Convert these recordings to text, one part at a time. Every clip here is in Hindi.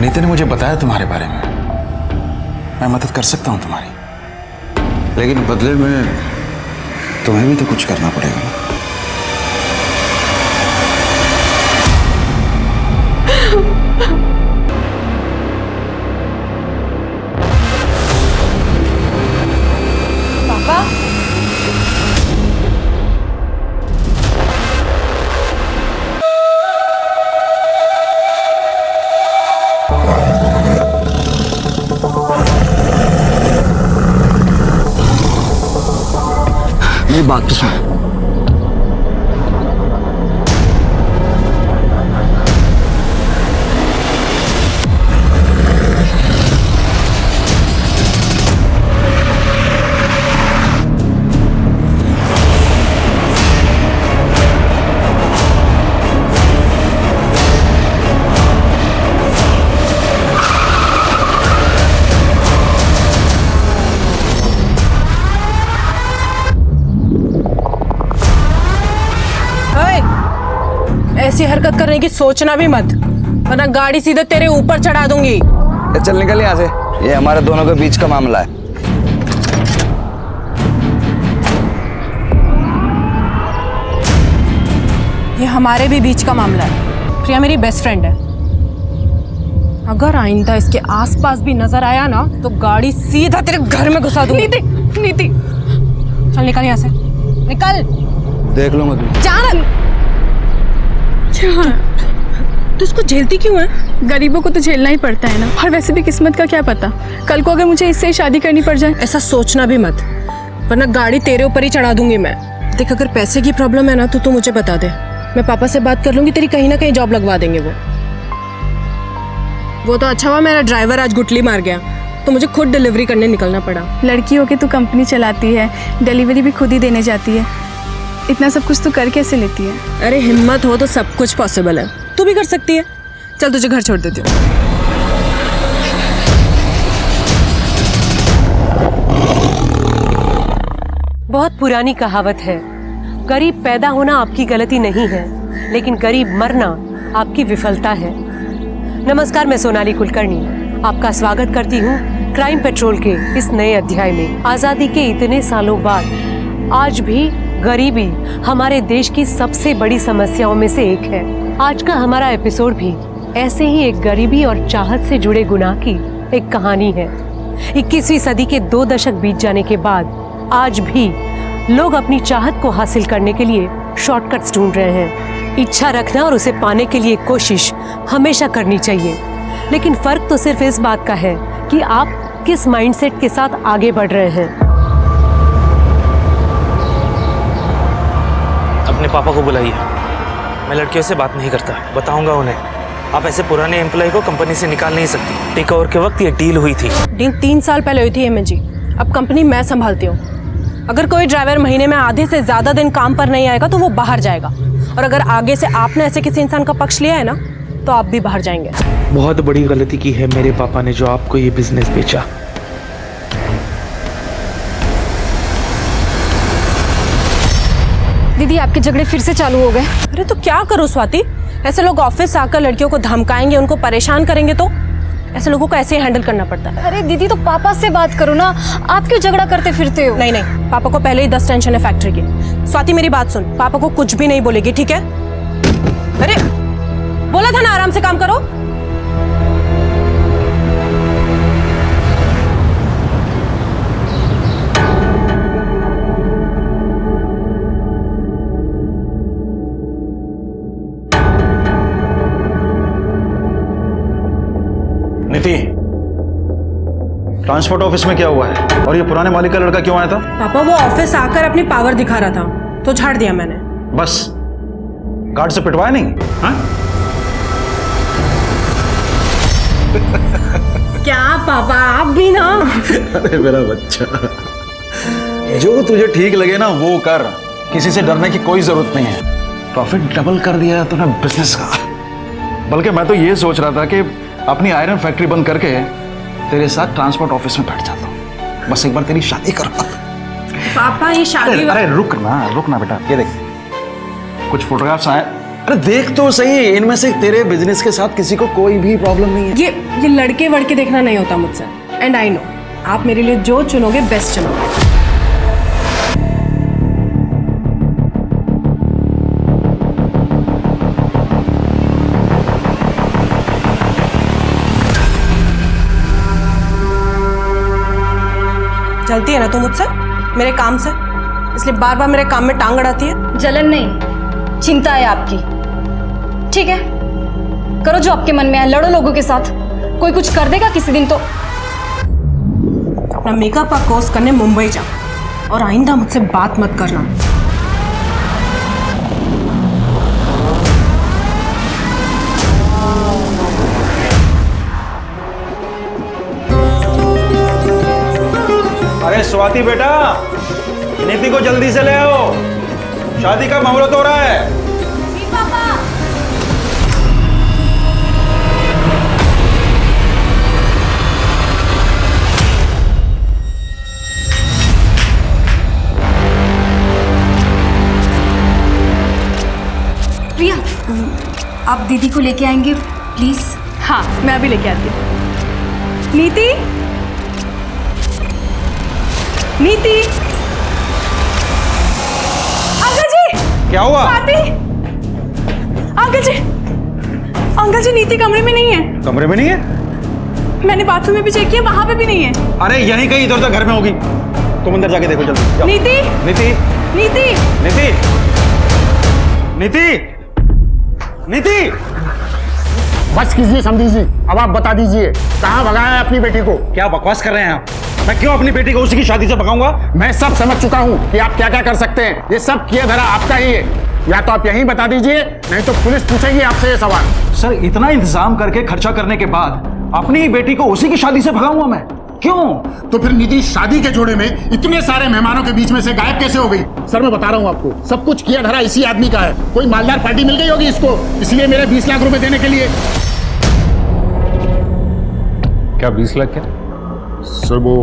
नीति ने मुझे बताया तुम्हारे बारे में। मैं मदद कर सकता हूं तुम्हारी, लेकिन बदले में तुम्हें भी तो कुछ करना पड़ेगा ना। पापा, मेरी बात तो सुनो। ऐसी हरकत करने की सोचना भी मत, वरना गाड़ी सीधे तेरे ऊपर चढ़ा दूंगी। चल निकल यहाँ से, ये हमारे दोनों के बीच का मामला है। ये हमारे भी बीच का मामला है। प्रिया मेरी बेस्ट फ्रेंड है। अगर आइंदा इसके आसपास भी नजर आया ना तो गाड़ी सीधा तेरे घर में घुसा दूंगी। नीति, नीति, चल निकल यहाँ से, निकल। देख लूंगा तुम। जान तो उसको झेलती क्यों है? गरीबों को तो झेलना ही पड़ता है ना। और वैसे भी किस्मत का क्या पता, कल को अगर मुझे इससे ही शादी करनी पड़ जाए। ऐसा सोचना भी मत, वरना गाड़ी तेरे ऊपर ही चढ़ा दूंगी मैं। देख, अगर पैसे की प्रॉब्लम है ना तो तू मुझे बता दे, मैं पापा से बात कर लूंगी, तेरी कहीं ना कहीं जॉब लगवा देंगे वो तो अच्छा हुआ मेरा ड्राइवर आज गुटली मार गया, तो मुझे खुद डिलीवरी करने निकलना पड़ा। लड़की होके तू कंपनी चलाती है, डिलीवरी भी खुद ही देने जाती है, इतना सब कुछ तू कर कैसे लेती है? अरे हिम्मत हो तो सब कुछ पॉसिबल है, तू भी कर सकती है। चल तुझे घर छोड़ देती हूँ। बहुत पुरानी कहावत है, गरीब पैदा होना आपकी गलती नहीं है, लेकिन गरीब मरना आपकी विफलता है। नमस्कार, मैं सोनाली कुलकर्णी आपका स्वागत करती हूँ क्राइम पेट्रोल के इस नए अध्याय में। आजादी के इतने सालों बाद आज भी गरीबी हमारे देश की सबसे बड़ी समस्याओं में से एक है। आज का हमारा एपिसोड भी ऐसे ही एक गरीबी और चाहत से जुड़े गुनाह की एक कहानी है। 21वीं सदी के 2 दशक बीत जाने के बाद आज भी लोग अपनी चाहत को हासिल करने के लिए शॉर्टकट्स ढूंढ रहे हैं। इच्छा रखना और उसे पाने के लिए कोशिश हमेशा करनी चाहिए, लेकिन फर्क तो सिर्फ इस बात का है कि आप किस माइंडसेट के साथ आगे बढ़ रहे हैं। अपने पापा को बुलाइए, मैं लड़कियों से बात नहीं करता, बताऊंगा उन्हें। आप ऐसे पुराने एम्प्लॉय को कंपनी से निकाल नहीं सकती। टेक ओवर के वक्त ये डील हुई थी। डील 3 साल पहले हुई थी हेमंत जी, अब कंपनी मैं संभालती हूँ। अगर कोई ड्राइवर महीने में आधे से ज्यादा दिन काम पर नहीं आएगा तो वो बाहर जाएगा, और अगर आगे से आपने ऐसे किसी इंसान का पक्ष लिया है ना तो आप भी बाहर जाएंगे। बहुत बड़ी गलती की है मेरे पापा ने जो आपको ये बिजनेस बेचा। दीदी, आपके झगड़े फिर से चालू हो गए। अरे तो क्या करूँ स्वाति, ऐसे लोग ऑफिस आकर लड़कियों को धमकाएंगे, उनको परेशान करेंगे, तो ऐसे लोगों को ऐसे ही हैंडल करना पड़ता है। अरे दीदी, तो पापा से बात करो ना, आप क्यों झगड़ा करते फिरते हो? नहीं नहीं, पापा को पहले ही 10 टेंशन है फैक्ट्री की। स्वाति मेरी बात सुन, पापा को कुछ भी नहीं बोलेगी, ठीक है? अरे बोला था ना आराम से काम करो। नीति, ट्रांसपोर्ट ऑफिस में क्या हुआ है? और ये पुराने मालिक का लड़का क्यों आया था? पापा वो ऑफिस आकर अपनी पावर दिखा रहा था तो झाड़ दिया मैंने। बस गार्ड से पिटवाया नहीं? हाँ? क्या पापा, आप भी ना। अरे मेरा बच्चा, जो तुझे ठीक लगे ना वो कर, किसी से डरने की कोई जरूरत नहीं है। प्रॉफिट डबल कर दिया तूने बिजनेस का। बल्कि मैं तो ये सोच रहा था कि अपनी आयरन फैक्ट्री बंद करके तेरे साथ ट्रांसपोर्ट ऑफिस में बैठ जाता हूँ, बस एक बार तेरी शादी करो। पापा ये शादी अरे रुक ना बेटा, ये देख कुछ फोटोग्राफ्स आए, अरे देख तो सही, इनमें से तेरे बिजनेस के साथ किसी को कोई भी प्रॉब्लम नहीं है। ये लड़के वड़के देखना नहीं होता मुझसे, एंड आई नो आप मेरे लिए जो चुनोगे बेस्ट चुनोगे। चलती है ना तू मुझसे, मेरे काम से, इसलिए बार बार मेरे काम में टांग अड़ाती है। जलन नहीं, चिंता है आपकी। ठीक है, करो जो आपके मन में है, लड़ो लोगों के साथ, कोई कुछ कर देगा किसी दिन तो। अपना मेकअप का कोर्स करने मुंबई जा, और आइंदा मुझसे बात मत करना। अरे स्वाति बेटा, नीति को जल्दी से ले आओ, शादी का मुहूर्त हो रहा है। प्रिया, आप दीदी को लेके आएंगे प्लीज? हाँ, मैं अभी लेके आती हूँ। नीति, नीति, अंकल जी। क्या हुआ? स्वाति, अंकल जी, अंकल जी नीति कमरे में नहीं है। कमरे में नहीं है? मैंने बाथरूम में भी चेक किया, वहां पे भी नहीं है। अरे यहीं कहीं इधर उधर घर में होगी, तुम अंदर जाके देखो जल्दी। जाओ। नीति, नीति, नीति, नीति, नीति, नीति। बस कीजिए समझी जी, अब आप बता दीजिए कहाँ भगाया है अपनी बेटी को? क्या बकवास कर रहे हैं आप? मैं क्यों अपनी बेटी को उसी की शादी से भगाऊंगा? मैं सब समझ चुका हूँ कि आप क्या क्या कर सकते हैं। ये सब किया धरा आपका ही है, या तो आप यहीं बता दीजिए, नहीं तो पुलिस पूछेगी आपसे ये सवाल। सर, इतना इंतजाम करके खर्चा करने के बाद अपनी ही बेटी को उसी की शादी से भगाऊंगा मैं? क्यों? तो फिर निधि शादी के जोड़े में इतने सारे मेहमानों के बीच में से गायब कैसे हो गई? सर मैं बता रहा हूँ आपको, सब कुछ किया धरा इसी आदमी का है। कोई मालदार पार्टी मिल गई होगी इसको, इसलिए मेरे 20 लाख रुपए देने के लिए। क्या 20 लाख? क्या सर वो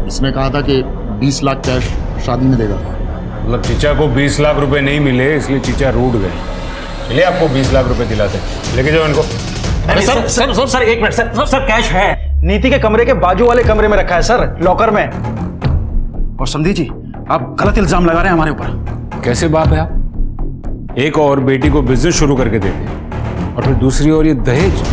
इसने कहा था कि 20 लाख कैश शादी में देगा। मतलब चीचा को 20 लाख रुपए नहीं मिले इसलिए चीचा रूठ गए। चलिए आपको 20 लाख रुपए दिलाते, लेके जाओ इनको। अरे सर सर सर सर एक minute sir, sir sir cash है, नीति के कमरे के बाजू वाले कमरे में रखा है सर, लॉकर में। और समझी जी, आप गलत इल्जाम लगा रहे हैं हमारे ऊपर। कैसे बाप है आप? एक और बेटी को बिजनेस शुरू करके देते और फिर दूसरी ओर ये दहेज।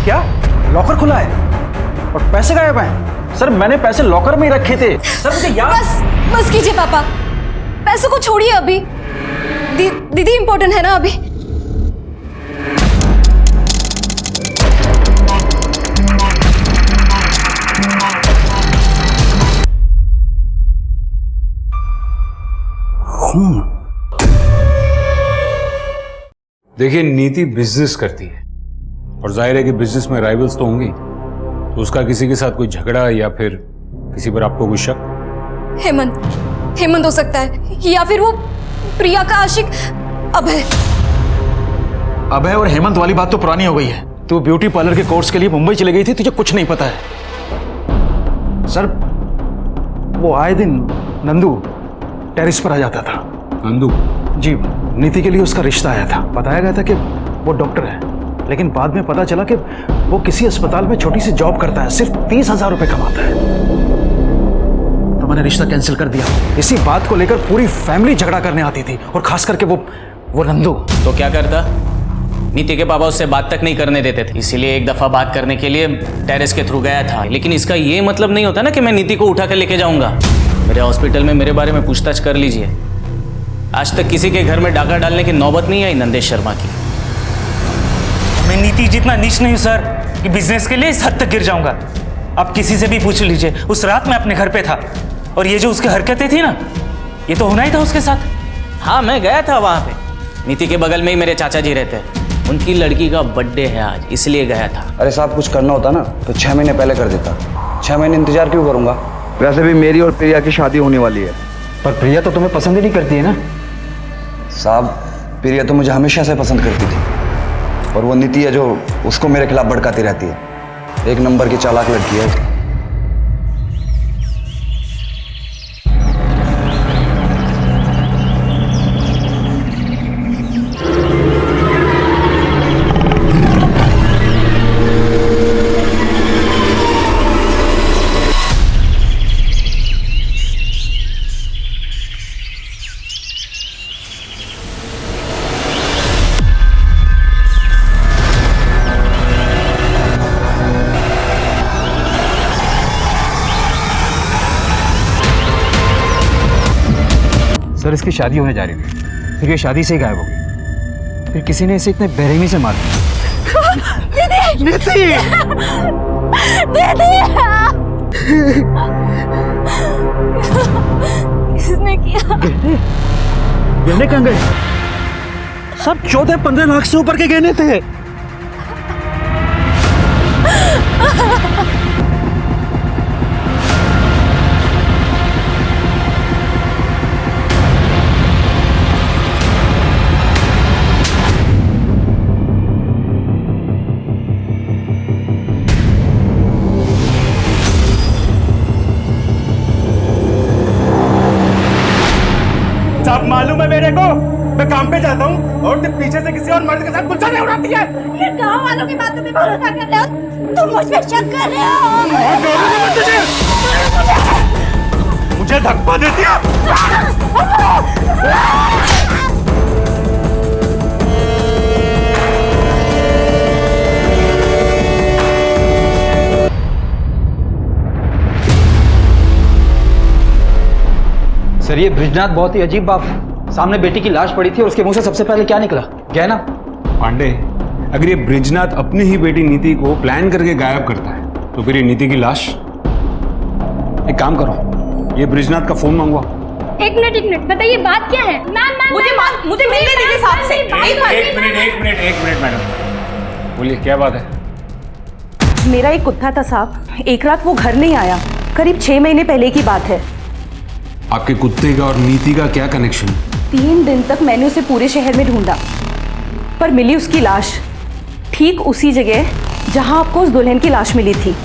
क्या लॉकर खुला है और पैसे गायब हैं? सर मैंने पैसे लॉकर में ही रखे थे सर, मुझे याद। बस कीजिए पापा, पैसों को छोड़िए अभी। दीदी इंपॉर्टेंट है ना अभी। देखिए नीति बिजनेस करती है और जाहिर है कि बिजनेस में राइवल्स तो होंगी, तो उसका किसी के साथ कोई झगड़ा या फिर किसी पर आपको कोई शक? हेमंत हो सकता है, या फिर वो प्रिया का आशिक अभय। अभय और हेमंत वाली बात तो पुरानी हो गई है। तू ब्यूटी पार्लर के कोर्स के लिए मुंबई चली गई थी, तुझे कुछ नहीं पता है। सर वो आए दिन नंदू टेरिस पर आ जाता था। नंदू? जी, नीति के लिए उसका रिश्ता आया था। बताया गया था कि वो डॉक्टर है, लेकिन बाद में पता चला कि वो किसी अस्पताल में छोटी सी जॉब करता है, सिर्फ 30,000 रुपए कमाता है। तो मैंने रिश्ता कैंसिल कर दिया। इसी बात को लेकर पूरी फैमिली झगड़ा करने आती थी, और खास करके वो नंदू। तो क्या करता? नीति के पापा उससे बात तक नहीं करने देते थे, इसीलिए एक दफा बात करने के लिए टेरेस के थ्रू गया था। लेकिन इसका ये मतलब नहीं होता ना कि मैं नीति को उठा कर लेके जाऊंगा। मेरे हॉस्पिटल में मेरे बारे में पूछताछ कर लीजिए। आज तक किसी के घर में डाका डालने की नौबत नहीं आई नंदेश शर्मा की। मैं नीति जितना नीच नहीं हूं सर कि बिजनेस के लिए इस हद तक गिर जाऊंगा। आप किसी से भी पूछ लीजिए, उस रात मैं अपने घर पे था, और ये जो उसकी हरकतें थी ना, ये तो होना ही था उसके साथ। हाँ, मैं गया था वहां पे। नीति के बगल में ही मेरे चाचा जी रहते हैं, उनकी लड़की का बर्थडे है आज, इसलिए गया था। अरे साहब, कुछ करना होता ना तो 6 महीने पहले कर देता। 6 महीने इंतजार क्यों करूंगा? वैसे भी मेरी और प्रिया की शादी होने वाली है। पर प्रिया तो तुम्हें पसंद ही नहीं करती है ना? साहब, प्रिया तो मुझे हमेशा से पसंद करती थी, और वो नीति है जो उसको मेरे खिलाफ भड़काती रहती है। एक नंबर की चालाक लड़की है। सर इसकी शादी होने जा रही थी, फिर ये शादी से ही गायब हो गई, फिर किसी ने इसे इतने बेरहमी से मार दिया। नीति! किसने किया? गहने कहाँ गए? सब 14-15 लाख से ऊपर के गहने थे। साहब मालूम है मेरे को, मैं काम पे जाता हूँ और तुम पीछे से किसी और मर्द के साथ गुस्सा नहीं उड़ाती है। ये गाँव वालों की बातों पे भरोसा कर रहे हो? तुम मुझ पे शक कर रहे हो? मुझे धक्का देती है। सर ये ब्रिजनाथ बहुत ही अजीब बात है। सामने बेटी की लाश पड़ी थी और उसके मुंह से सबसे पहले क्या निकला? गहना। पांडे, अगर ये ब्रिजनाथ अपनी ही बेटी नीति को प्लान करके गायब करता है तो फिर ये नीति की लाश? एक काम करो, ये ब्रिजनाथ का फोन मंगवा। एक मिनट बताइए बात क्या है? मुझे मिलने दीजिए साहब से। एक मिनट मैडम, बोलिए क्या बात है? मेरा एक कुत्ता था साहब, एक रात वो घर नहीं आया। करीब 6 महीने पहले की बात है। आपके कुत्ते का और नीति का क्या कनेक्शन? 3 दिन तक मैंने उसे पूरे शहर में ढूंढा, पर मिली उसकी लाश ठीक उसी जगह जहां आपको उस दुल्हन की लाश मिली थी,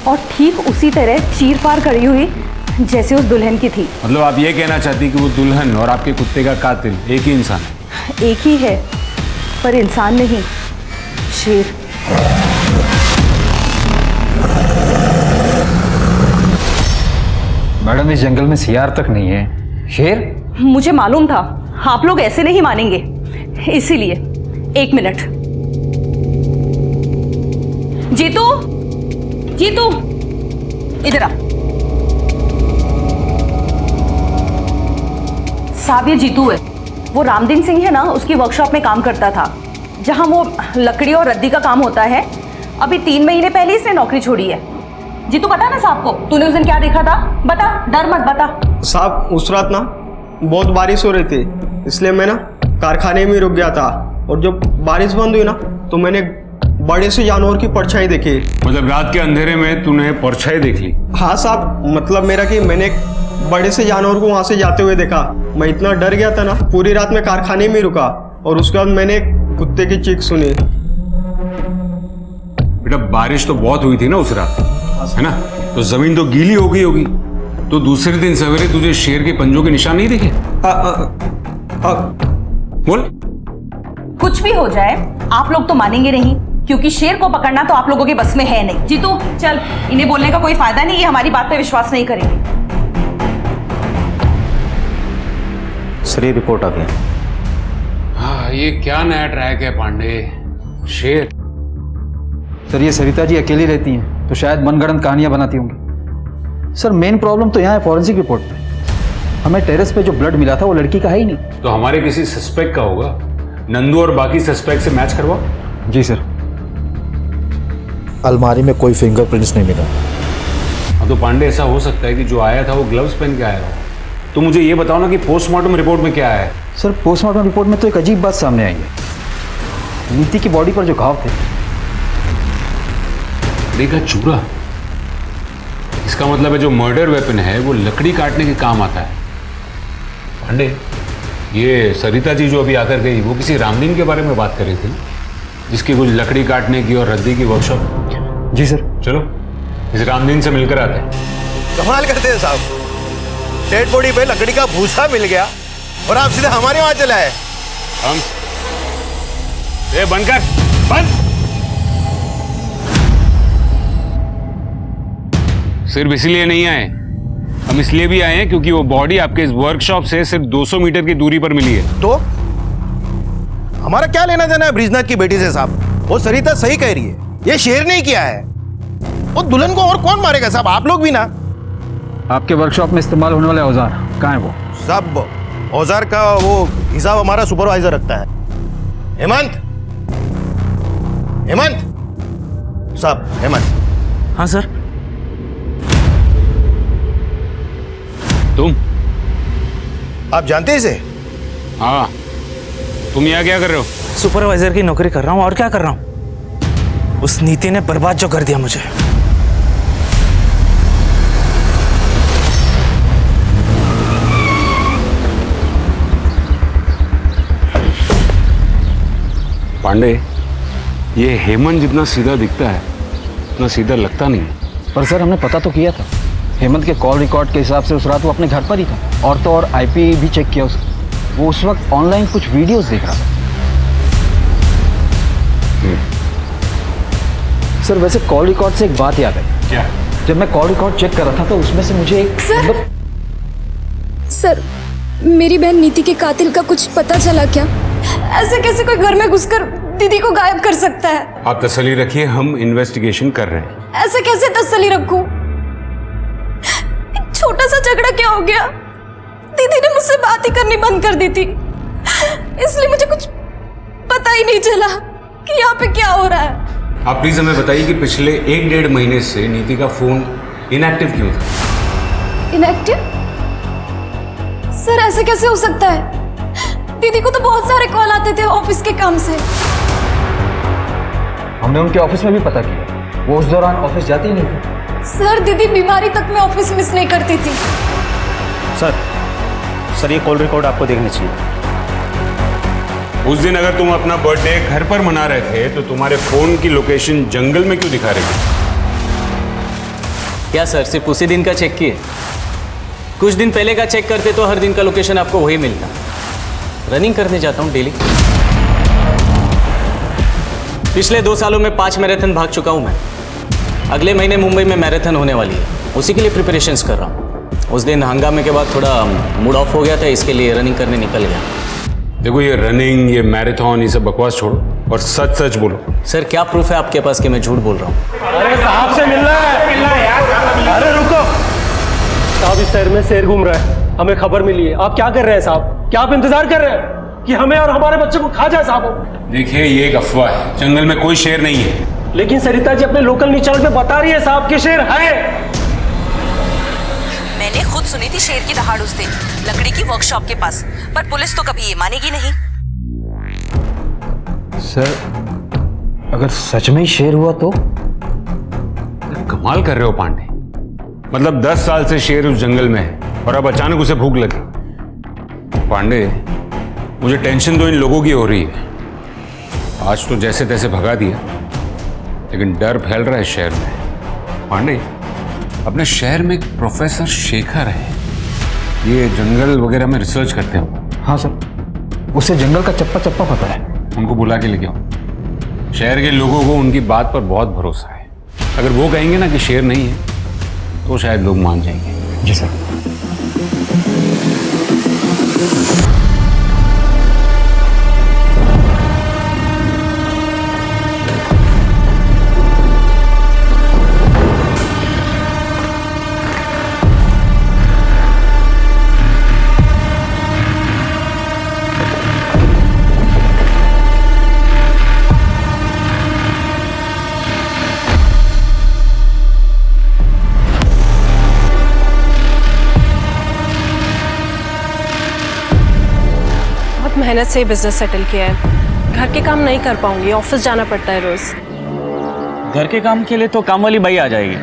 और ठीक उसी तरह चीर-फाड़ करी हुई जैसे उस दुल्हन की थी। मतलब आप ये कहना चाहती कि वो दुल्हन और आपके कुत्ते का कातिल एक ही इंसान है? एक ही है, पर इंसान नहीं, शेर। मैडम इस जंगल में सियार तक नहीं है, शेर? मुझे मालूम था आप लोग ऐसे नहीं मानेंगे, इसीलिए। 1 मिनट। जीतू, जीतू, इधर आ। साहब ये जीतू है, वो रामदीन सिंह है ना, उसकी वर्कशॉप में काम करता था, जहां वो लकड़ी और रद्दी का काम होता है। अभी 3 महीने पहले इसने नौकरी छोड़ी है। जीतू बता ना साहब को, तूने उस दिन क्या देखा था? बता, डर मत, बता। साहब उस रात ना बहुत बारिश हो रही थी, इसलिए मैं ना कारखाने में रुक गया था, और जब बारिश बंद हुई ना तो मैंने बड़े से जानवर की परछाई देखी। मतलब रात के अंधेरे में तूने परछाई देख ली? हाँ साहब, मतलब मेरा कि मैंने एक बड़े से जानवर को वहां से जाते हुए देखा। मैं इतना डर गया था ना, पूरी रात में कारखाने में रुका, और उसके बाद मैंने कुत्ते की चीख सुनी। बेटा बारिश तो बहुत हुई थी ना उस रात, है ना, तो जमीन तो गीली हो गई होगी, तो दूसरे दिन सवेरे तुझे शेर के पंजों के निशान नहीं दिखे? बोल। कुछ भी हो जाए आप लोग तो मानेंगे नहीं, क्योंकि शेर को पकड़ना तो आप लोगों के बस में है नहीं। जीतू चल, इन्हें बोलने का कोई फायदा नहीं, ये हमारी बात पे विश्वास नहीं करेंगे। सर ये रिपोर्ट आ गई। हाँ, ये क्या नया ट्रैक है पांडे? शेर? सर ये सरिता जी अकेली रहती हैं तो शायद मनगढ़ंत कहानियां बनाती होंगी। सर मेन प्रॉब्लम तो यहाँ है फॉरेंसिक रिपोर्ट में। हमें टेरेस पे जो ब्लड मिला था वो लड़की का है ही नहीं। तो हमारे किसी सस्पेक्ट का होगा। नंदू और बाकी सस्पेक्ट से मैच करवाओ। जी सर। अलमारी में कोई फिंगरप्रिंट्स नहीं मिला। हाँ तो पांडे ऐसा हो सकता है कि जो आया था वो ग्लव्स पहन के आया हो। तो मुझे ये बताओ ना कि पोस्टमार्टम रिपोर्ट में क्या है? सर पोस्टमार्टम रिपोर्ट में तो एक अजीब बात सामने आई है। नीति की बॉडी पर जो घाव थे, देखा चूरा। इसका मतलब है जो मर्डर वेपन है वो लकड़ी काटने के काम आता है। पांडे, ये सरिता जी जो अभी आकर गई वो किसी रामदीन के बारे में बात कर रही थी, जिसकी कुछ लकड़ी काटने की और रद्दी की वर्कशॉप। जी सर। चलो इस रामदीन से मिलकर आते हैं। कमाल करते हैं साहब, डेड बॉडी पे लकड़ी का भूसा मिल गया और आप सीधे हमारे वहां चले आए। हम ये बंद कर, बंद। सिर्फ इसलिए नहीं आए, हम इसलिए भी आए हैं क्योंकि वो बॉडी आपके इस वर्कशॉप से सिर्फ 200 मीटर की दूरी पर मिली है। तो हमारा क्या लेना देना है ब्रिजनाथ की बेटी से साहब? वो सरिता सही कह रही है, ये शेर नहीं किया है। वो दुल्हन को और कौन मारेगा साहब? आप लोग भी ना। आपके वर्कशॉप में इस्तेमाल होने वाले औजार कहाँ है वो? सब औजार का वो हिसाब हमारा सुपरवाइजर रखता है। हेमंत, हेमंत साहब, हेमंत। हाँ सर। तुम? आप जानते हैं इसे? हाँ। तुम यहाँ क्या कर रहे हो? सुपरवाइजर की नौकरी कर रहा हूँ, और क्या कर रहा हूँ? उस नीति ने बर्बाद जो कर दिया मुझे। पांडे, ये हेमंत जितना सीधा दिखता है उतना सीधा लगता नहीं है। पर सर हमने पता तो किया था, हेमंत के कॉल रिकॉर्ड के हिसाब से उस रात वो अपने घर पर ही था। और तो और आईपी भी चेक किया उसने, वो उस वक्त ऑनलाइन कुछ वीडियोस देख रहा था। सर वैसे कॉल रिकॉर्ड से एक बात याद है। क्या? जब मैं कॉल रिकॉर्ड चेक कर रहा था तो उसमें से मुझे एक सर, मेरी बहन नीति के कातिल का कुछ पता चला क्या? ऐसे कैसे कोई घर में घुसकर दीदी को गायब कर सकता है? आप तसल्ली रखिए, हम इन्वेस्टिगेशन कर रहे हैं। ऐसे कैसे तसल्ली रखूं? एक छोटा सा झगड़ा क्या हो गया? दीदी ने मुझसे बात ही करनी बंद कर दी थी, इसलिए मुझे कुछ पता ही नहीं चला कि यहाँ पे क्या हो रहा है। आप प्लीज हमें बताइए कि पिछले 1-1.5 महीने से नीति का फोन इनएक्टिव क्यों था? इनएक्टिव? सर ऐसे कैसे हो सकता है? दीदी को तो बहुत सारे कॉल आते थे ऑफिस के काम से। हमने उनके ऑफिस में भी पता किया, वो उस दौरान ऑफिस जाती ही नहीं थी। सर दीदी बीमारी तक में ऑफिस मिस नहीं करती थी। सर ये कॉल रिकॉर्ड आपको देखनी चाहिए। उस दिन अगर तुम अपना बर्थडे घर पर मना रहे थे तो तुम्हारे फोन की लोकेशन जंगल में क्यों दिखा रही थी? क्या सर सिर्फ उसी दिन का चेक किए? कुछ दिन पहले का चेक करते तो हर दिन का लोकेशन आपको वही मिलता। रनिंग करने जाता हूँ डेली। पिछले 2 सालों में 5 मैराथन भाग चुका हूँ मैं। अगले महीने मुंबई में मैराथन होने वाली है, उसी के लिए प्रिपरेशंस कर रहा हूँ। उस दिन हंगामे के बाद थोड़ा मूड ऑफ हो गया था, इसके लिए रनिंग करने निकल गया। देखो ये रनिंग, ये मैराथन, ये सब बकवास छोड़ो और सच सच बोलो। सर क्या प्रूफ है आपके पास कि मैं झूठ बोल रहा हूँ? अरे साहब से मिलना है यार। अरे रुको साहब, इस शहर में शेर घूम रहा है, हमें खबर मिली है। आप क्या कर रहे हैं साहब? क्या आप इंतजार कर रहे हैं कि हमें और हमारे बच्चे को खा जाए साहब? देखिए ये एक अफवाह है, जंगल में कोई शेर नहीं है। लेकिन सरिता जी अपने लोकल न्यूज चैनल पे बता रही है साहब कि शेर है। मैंने खुद सुनी थी शेर की दहाड़ उस दिन लकड़ी की वर्कशॉप के पास, पर पुलिस तो कभी ये मानेगी नहीं। सर अगर सच में ही शेर हुआ तो? कमाल कर रहे हो पांडे, मतलब 10 साल से शेर उस जंगल में है और अब अचानक उसे भूख लगी। पांडे मुझे टेंशन तो इन लोगों की हो रही है। आज तो जैसे तैसे भगा दिया, लेकिन डर फैल रहा है शहर में। पांडे अपने शहर में एक प्रोफेसर शेखर है, ये जंगल वगैरह में रिसर्च करते हैं। हाँ सर, उसे जंगल का चप्पा चप्पा पता है। उनको बुला के लेके आओ। शहर के लोगों को उनकी बात पर बहुत भरोसा है। अगर वो कहेंगे ना कि शेर नहीं है तो शायद लोग मान जाएंगे। जी सर। मेहनत से ही बिजनेस सेटल किया है। घर के काम नहीं कर पाऊंगी, ऑफिस जाना पड़ता है रोज। घर के काम के लिए तो काम वाली बाई आ जाएगी।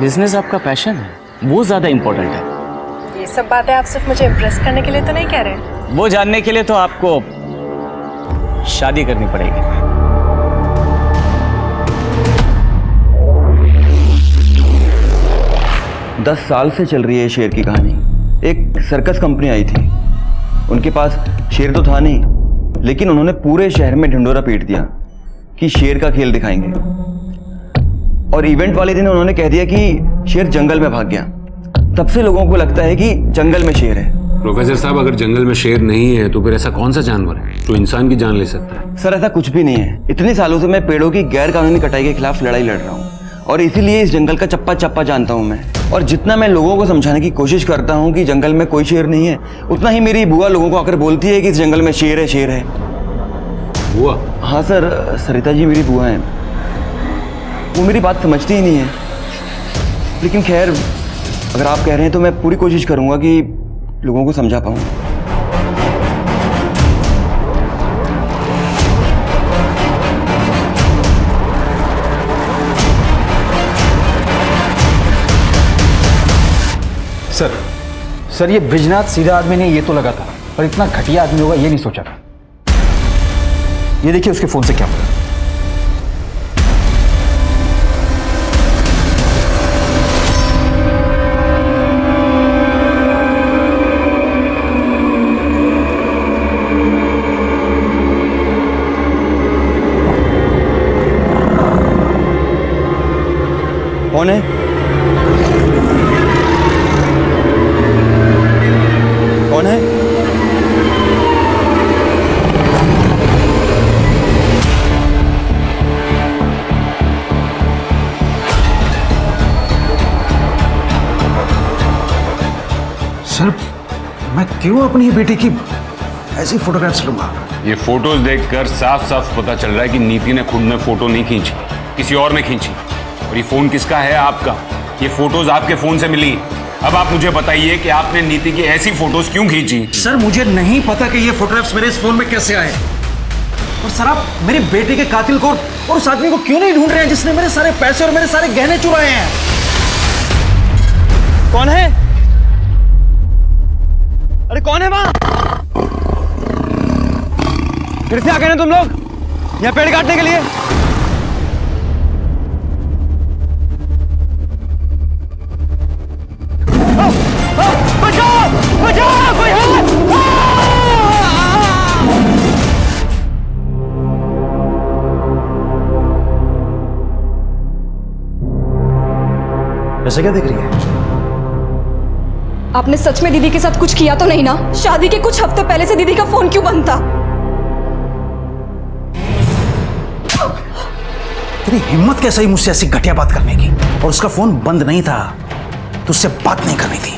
बिजनेस आपका पैशन है, वो ज्यादा इंपॉर्टेंट है। ये सब बातें आप सिर्फ मुझे इम्प्रेस करने के लिए तो नहीं कह रहे? वो जानने के लिए तो आपको शादी करनी पड़ेगी। 10 साल से चल रही है शेर की कहानी। एक सर्कस कंपनी आई थी, उनके पास शेर तो था नहीं, लेकिन उन्होंने पूरे शहर में ढिंडोरा पीट दिया कि शेर का खेल दिखाएंगे। और इवेंट वाले दिन उन्होंने कह दिया कि शेर जंगल में भाग गया। तब से लोगों को लगता है कि जंगल में शेर है। प्रोफेसर साहब, अगर जंगल में शेर नहीं है तो फिर ऐसा कौन सा जानवर है जो इंसान की जान ले सकता है? सर, ऐसा कुछ भी नहीं है। इतने सालों से मैं पेड़ों की गैर कानूनी कटाई के खिलाफ लड़ाई लड़ रहा हूँ और इसीलिए इस जंगल का चप्पा चप्पा जानता हूँ मैं। और जितना मैं लोगों को समझाने की कोशिश करता हूँ कि जंगल में कोई शेर नहीं है, उतना ही मेरी बुआ लोगों को आकर बोलती है कि इस जंगल में शेर है, शेर है। बुआ? हाँ सर, सरिता जी मेरी बुआ हैं। वो मेरी बात समझती ही नहीं है। लेकिन खैर, अगर आप कह रहे हैं तो मैं पूरी कोशिश करूँगा कि लोगों को समझा पाऊँ। सर ये ब्रिजनाथ सीधा आदमी नहीं, ये तो लगा था, पर इतना घटिया आदमी होगा ये नहीं सोचा था। ये देखिए उसके फोन से क्या पड़ा। कौन है? कौन है? सर, मैं क्यों अपनी बेटी की ऐसी फोटोग्राफ्स लूंगा? ये फोटोज देखकर साफ साफ पता चल रहा है कि नीति ने खुद में फोटो नहीं खींची, किसी और ने खींची। और ये फोन किसका है? आपका। ये फोटोज आपके फोन से मिली। अब आप मुझे बताइए कि आपने नीति की ऐसी फोटोज क्यों खींची? सर, मुझे नहीं पता कि ये फोटोग्राफ्स मेरे इस फोन में कैसे आए। और सर, आप मेरी बेटी के कातिल को और उस आदमी को क्यों नहीं ढूंढ रहे हैं जिसने मेरे सारे पैसे और मेरे सारे गहने चुराए हैं? कौन है? अरे कौन है वहां? फिर से आ गए ना तुम लोग यहाँ पेड़ काटने के लिए? बचाओ! बचाओ! कोई है! ऐसे क्या देख रही है? आपने सच में दीदी के साथ कुछ किया तो नहीं ना? शादी के कुछ हफ्ते पहले से दीदी का फोन क्यों बंद था? तेरी हिम्मत कैसे हुई मुझसे ऐसी घटिया बात करने की? और उसका फोन बंद नहीं था तो उससे बात नहीं करनी थी।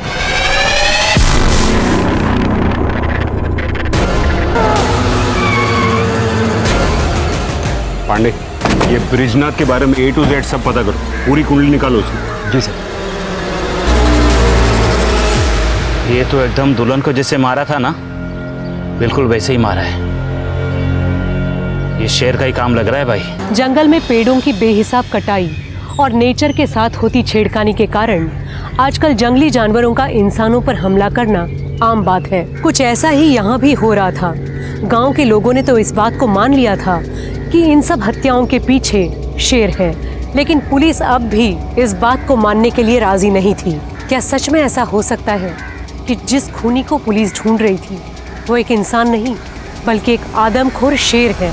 पांडे, ये ब्रिजनाथ के बारे में A to Z सब पता करो, पूरी कुंडली निकालो उसकी। जी सर। ये तो एकदम दुल्हन को जैसे मारा था ना, बिल्कुल वैसे ही मारा है। ये शेर का ही काम लग रहा है भाई। जंगल में पेड़ों की बेहिसाब कटाई और नेचर के साथ होती छेड़खानी के कारण आजकल जंगली जानवरों का इंसानों पर हमला करना आम बात है। कुछ ऐसा ही यहाँ भी हो रहा था। गांव के लोगों ने तो इस बात को मान लिया था कि इन सब हत्याओं के पीछे शेर है, लेकिन पुलिस अब भी इस बात को मानने के लिए राजी नहीं थी। क्या सच में ऐसा हो सकता है कि जिस खूनी को पुलिस ढूंढ रही थी वो एक इंसान नहीं बल्कि एक आदमखोर शेर है?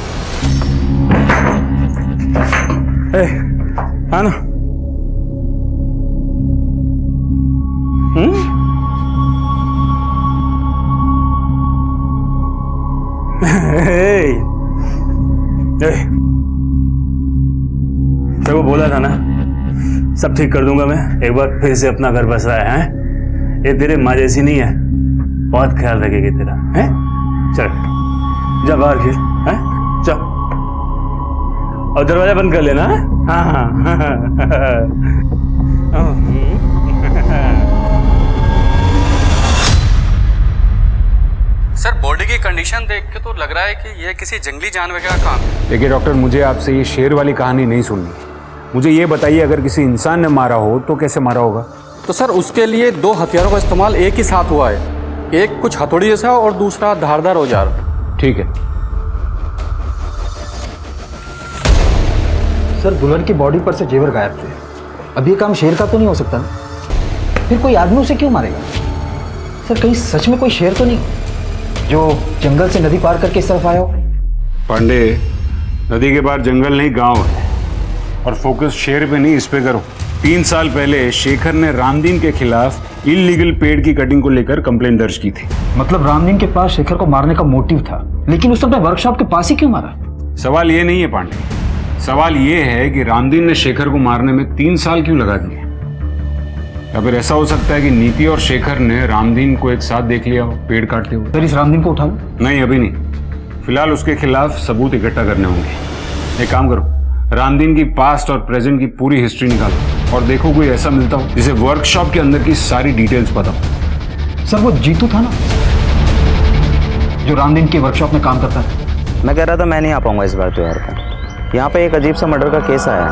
हाँ ना? तेरे को बोला था ना, सब ठीक कर दूंगा मैं। एक बार फिर से अपना घर बस रहा है। ये तेरे माँ जैसी नहीं है, बहुत ख्याल रखेगी तेरा। हैं? चल जा बाहर खेल। हैं? चल और दरवाजा बंद कर लेना। हाँ हाँ। सर, बॉडी की कंडीशन देख के तो लग रहा है कि यह किसी जंगली जानवर का काम है। देखिए डॉक्टर, मुझे आपसे ये शेर वाली कहानी नहीं सुननी। मुझे ये बताइए, अगर किसी इंसान ने मारा हो तो कैसे मारा होगा? तो सर, उसके लिए 2 हथियारों का इस्तेमाल एक ही साथ हुआ है। एक कुछ हथौड़ी जैसा और दूसरा धारदार औजार। ठीक है सर, दुल्हन की बॉडी पर से जेवर गायब थे। अब ये काम शेर का तो नहीं हो सकता ना? फिर कोई आदमी उसे क्यों मारेगा? सर कहीं सच में कोई शेर तो नहीं जो जंगल से नदी पार करके इस तरफ आया हो? पांडे, नदी के पार जंगल नहीं गांव है, और फोकस शेर पे नहीं इस पे करो। 3 साल पहले शेखर ने रामदीन के खिलाफ इलीगल पेड़ की कटिंग को लेकर कंप्लेंट दर्ज की थी। मतलब रामदीन के पास शेखर को मारने का मोटिव था, लेकिन उसने अपने वर्कशॉप के पास ही क्यों मारा? सवाल ये नहीं है पांडे, सवाल ये है कि रामदीन ने शेखर को मारने में 3 साल क्यों लगा दिए? या फिर ऐसा हो सकता है कि नीति और शेखर ने रामदीन को एक साथ देख लिया हो पेड़ काटते हुए। सर इस रामदीन को उठा लो? नहीं, अभी नहीं। फिलहाल उसके खिलाफ सबूत इकट्ठा करने होंगे। एक काम करो, रामदीन की पास्ट और प्रेजेंट की पूरी हिस्ट्री निकालो और देखो कोई ऐसा मिलता हो जिसे वर्कशॉप के अंदर की सारी डिटेल्स पता हो। सर वो जीतू था ना जो रामदीन की वर्कशॉप में काम करता था? मैं कह रहा था मैं नहीं आ पाऊंगा इस बार त्योहार पर। यहाँ पे एक अजीब सा मर्डर का केस आया है।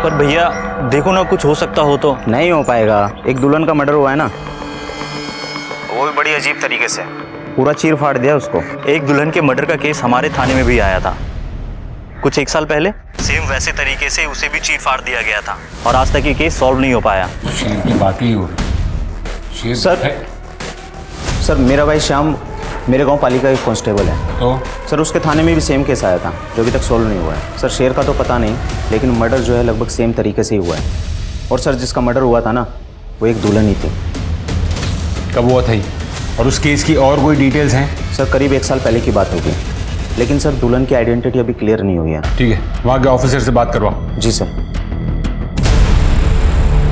पर भैया देखो ना, कुछ हो सकता हो तो। नहीं हो पाएगा, एक दुल्हन का मर्डर हुआ है ना, वो भी बड़ी अजीब तरीके से। पूरा चीर फाड़ दिया उसको। एक दुल्हन के मर्डर का केस हमारे थाने में भी आया था कुछ 1 साल पहले। सेम वैसे तरीके से उसे भी चीर फाड़ दिया गया था और आज तक ये केस सॉल्व नहीं हो पाया। शेर की बात ही हो रही। सर मेरा भाई श्याम मेरे गांव पालिका एक कांस्टेबल है। तो सर उसके थाने में भी सेम केस आया था जो अभी तक सॉल्व नहीं हुआ है। सर शेर का तो पता नहीं, लेकिन मर्डर जो है लगभग सेम तरीके से ही हुआ है। और सर जिसका मर्डर हुआ था ना, वो एक दुल्हन ही थी। कब हुआ था ये? और उस केस की और कोई डिटेल्स हैं? सर करीब 1 साल पहले की बात होगी, लेकिन सर दुल्हन की आइडेंटिटी अभी क्लियर नहीं हुई है। ठीक है, वहाँ के ऑफिसर से बात करवाओ। जी सर।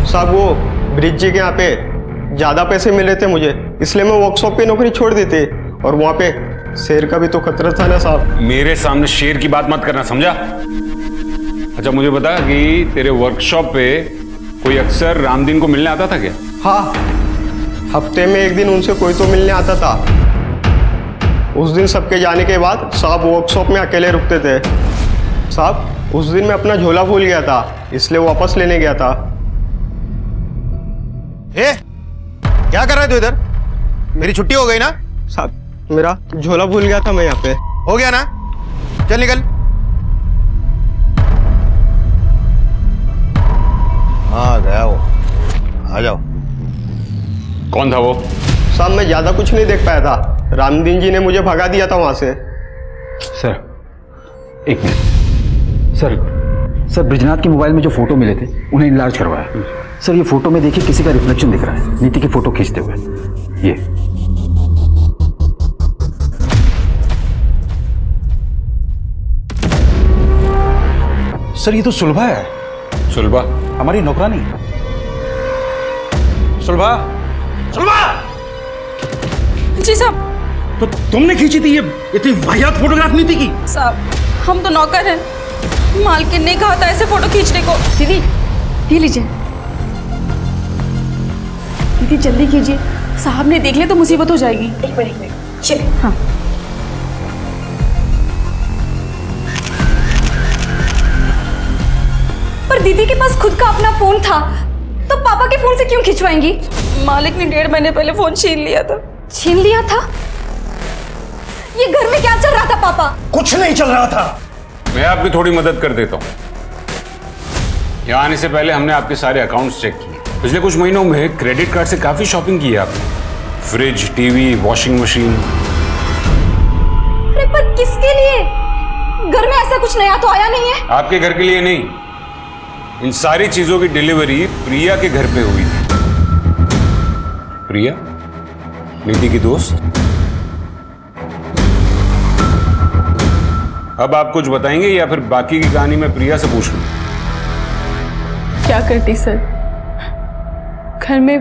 साहब वो ब्रिज जी के यहाँ पे ज़्यादा पैसे मिले थे मुझे, इसलिए मैं वर्कशॉप पे नौकरी छोड़ दी थी। और वहाँ पे शेर का भी तो खतरा था ना साहब। मेरे सामने शेर की बात मत करना, समझा? अच्छा मुझे बता कि तेरे वर्कशॉप पे कोई अक्सर रामदीन को मिलने आता था क्या? हाँ, हफ्ते में 1 दिन उनसे कोई तो मिलने आता था। उस दिन सबके जाने के बाद साहब वर्कशॉप में अकेले रुकते थे। साहब उस दिन मैं अपना झोला भूल गया था, इसलिए वापस लेने गया था। क्या कर रहे तू इधर? मेरी छुट्टी हो गई ना? साहब मेरा झोला भूल गया था मैं यहाँ पे। हो गया ना? चल निकल। हाँ गया वो। आ जाओ। कौन था वो? साहब मैं ज्यादा कुछ नहीं देख पाया था, रामदीन जी ने मुझे भगा दिया था वहां से। सर एक मिनट। सर ब्रिजनाथ के मोबाइल में जो फोटो मिले थे उन्हें इनलार्ज करवाया। सर ये फोटो में देखिए किसी का रिफ्लेक्शन दिख रहा है, नीति की फोटो खींचते हुए। ये सर ये तो सुलभा है। सुलभा? हमारी नौकरानी। सुलभा, सुलभा! जी साहब। तो तुमने खींची थी ये इतनी वाहियात फोटोग्राफ नीति की? साहब हम तो नौकर हैं, मालकिन ने कहा था ऐसे फोटो खींचने को। दीदी ये लीजिए। दीदी जल्दी कीजिए, साहब ने देख ले तो मुसीबत हो जाएगी। एक मिनट चलिए। हाँ पर दीदी के पास खुद का अपना फोन था, तो पापा के फोन से क्यों खिंचवाएंगी? मालिक ने 1.5 महीने पहले फोन छीन लिया था। छीन लिया था? ये घर में क्या चल रहा था पापा? कुछ नहीं चल रहा था। मैं आपकी थोड़ी मदद कर देता हूँ। यहाँ आने से पहले हमने आपके सारे अकाउंट्स चेक किए। पिछले कुछ महीनों में क्रेडिट कार्ड से काफी शॉपिंग की है आपने। Fridge, TV, washing machine. अरे पर किसके लिए? घर में ऐसा कुछ नया तो आया नहीं है। आपके घर के लिए नहीं, इन सारी चीजों की डिलीवरी प्रिया के घर पे हुई थी। प्रिया नीति की दोस्त। अब आप कुछ बताएंगे या फिर बाकी की कहानी मैं प्रिया से पूछ लूं? क्या करती सर, घर में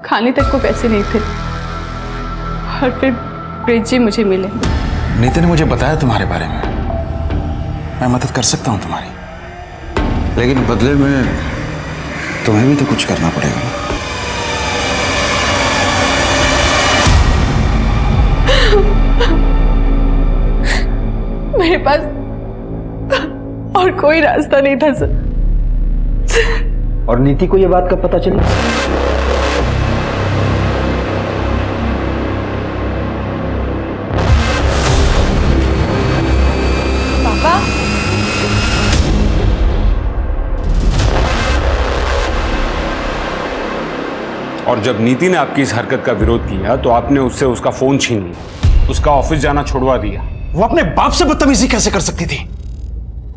खाने तक को पैसे नहीं थे और फिर ब्रिज जी मुझे मिले। नीति ने मुझे बताया तुम्हारे बारे में। मैं मदद कर सकता हूं तुम्हारी, लेकिन बदले में तुम्हें भी तो कुछ करना पड़ेगा। मेरे पास और कोई रास्ता नहीं था सर। और नीति को ये बात कब पता चली? पापा और जब नीति ने आपकी इस हरकत का विरोध किया तो आपने उससे उसका फोन छीन लिया, उसका ऑफिस जाना छुड़वा दिया। वो अपने बाप से बदतमीजी कैसे कर सकती थी?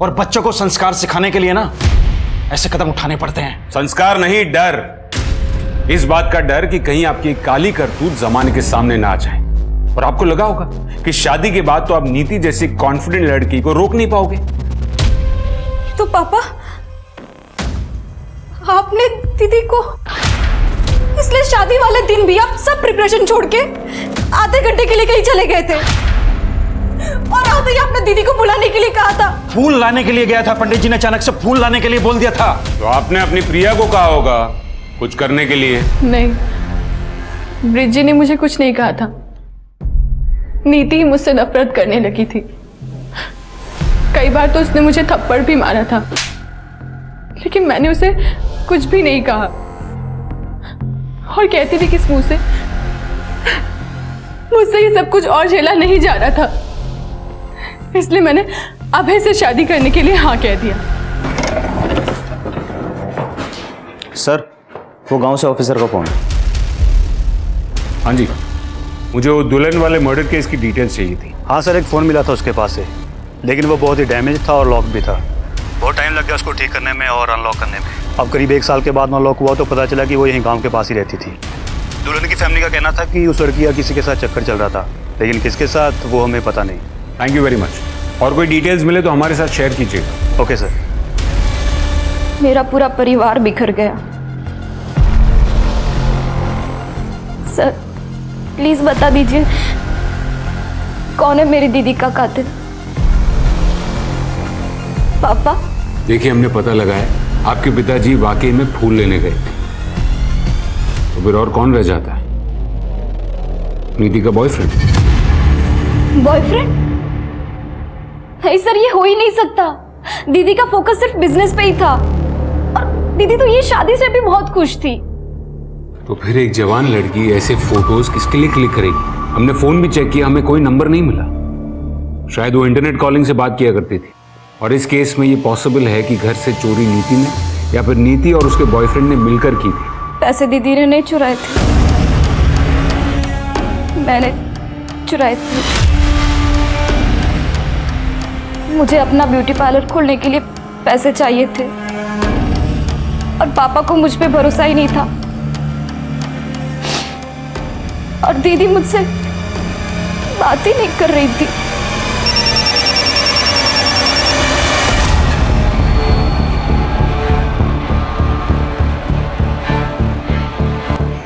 और बच्चों को संस्कार सिखाने के लिए ना ऐसे कदम उठाने पड़ते हैं। संस्कार नहीं, डर। इस बात का डर कि कहीं आपकी काली करतूत जमाने के सामने ना आ जाए। और आपको लगा होगा कि शादी के बाद तो आप नीति जैसी कॉन्फिडेंट लड़की को रोक नहीं पाओगे। तो पापा, आपने दीदी को इसलिए शादी वाले दिन भी आप सब प्रिपरेशन छोड़ के आधे घंटे के लिए कहीं चले गए थे, और आते ही आपने दीदी को बुलाने के लिए कहा था। फूल लाने के लिए गया था, पंडित जी ने अचानक से फूल लाने के लिए बोल दिया था। तो आपने अपनी प्रिया को कहा होगा कुछ करने के लिए। नहीं, ब्रिजी ने मुझे कुछ नहीं कहा था। नीति मुझसे नफरत करने लगी थी। कई बार तो उसने मुझे थप्पड़ भी मारा था, लेकिन मैंने उसे कुछ भी नहीं कहा और कहती थी किस मुंह से मुझसे ये सब कुछ और झेला नहीं जा रहा था, इसलिए मैंने अभय से शादी करने के लिए हाँ कह दिया। सर, वो गांव से ऑफिसर का फोन। हाँ जी, मुझे वो दुल्हन वाले मर्डर केस की डिटेल्स चाहिए थी। हाँ सर, एक फ़ोन मिला था उसके पास से, लेकिन वो बहुत ही डैमेज था और लॉक भी था। बहुत टाइम लग गया उसको ठीक करने में और अनलॉक करने में। अब करीब 1 साल के बाद अनलॉक हुआ तो पता चला कि वो यहीं गांव के पास ही रहती थी। दुल्हन की फैमिली का कहना था कि उस लड़की का किसी के साथ चक्कर चल रहा था, लेकिन किसके साथ वो हमें पता नहीं। Thank you very much. और कोई डिटेल्स मिले तो हमारे साथ शेयर कीजिएगा। Okay sir. मेरा पूरा परिवार बिखर गया। सर, प्लीज बता दीजिए कौन है मेरी दीदी का कातिल? पापा? देखिए, हमने पता लगाया आपके पिताजी वाकई में फूल लेने गए थे, तो फिर और कौन रह जाता है? नीति का बॉयफ्रेंड। बॉयफ्रेंड? नहीं सर, ये हो ही नहीं सकता। दीदी का फोकस सिर्फ बिजनेस पे ही था, और दीदी तो ये शादी से भी बहुत खुश थी। तो फिर एक जवान लड़की ऐसे फोटोज किसके लिए क्लिक करेगी? हमने फोन भी चेक किया, हमें कोई नंबर नहीं मिला। शायद वो इंटरनेट कॉलिंग से बात किया करती थी। और इस केस में ये पॉसिबल है कि घर से चोरी नीति ने या फिर नीति और उसके बॉयफ्रेंड ने मिलकर की थी। पैसे दीदी ने नहीं चुराए थे, मैंने चुराए थे। मुझे अपना ब्यूटी पार्लर खोलने के लिए पैसे चाहिए थे, और पापा को मुझ पे भरोसा ही नहीं था, और दीदी मुझसे बात ही नहीं कर रही थी।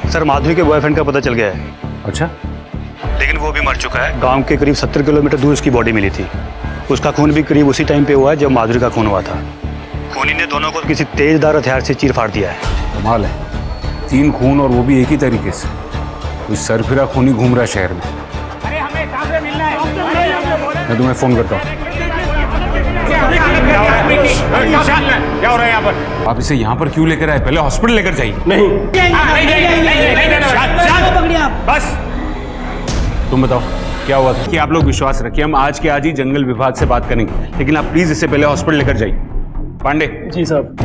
सर, माधुरी के बॉयफ्रेंड का पता चल गया है। अच्छा? लेकिन वो भी मर चुका है। गांव के करीब 70 किलोमीटर दूर उसकी बॉडी मिली थी। उसका खून भी करीब उसी टाइम पे हुआ है जब माधुरी का खून हुआ था। खूनी ने दोनों को किसी तेजदार हथियार से चीर फाड़ दिया है। कमाल है, 3 खून और वो भी एक ही तरीके से। कोई सरफिरा खूनी घूम रहा है शहर में। मैं तुम्हें फोन करता हूँ। क्या हो रहा है यहाँ पर? आप इसे यहाँ पर क्यों लेकर आए? पहले हॉस्पिटल लेकर जाइए। नहीं, बस तुम बताओ क्या हुआ था? कि आप लोग विश्वास रखिए, हम आज के आज ही जंगल विभाग से बात करेंगे, लेकिन आप प्लीज इसे पहले हॉस्पिटल लेकर जाइए। पांडे जी साहब।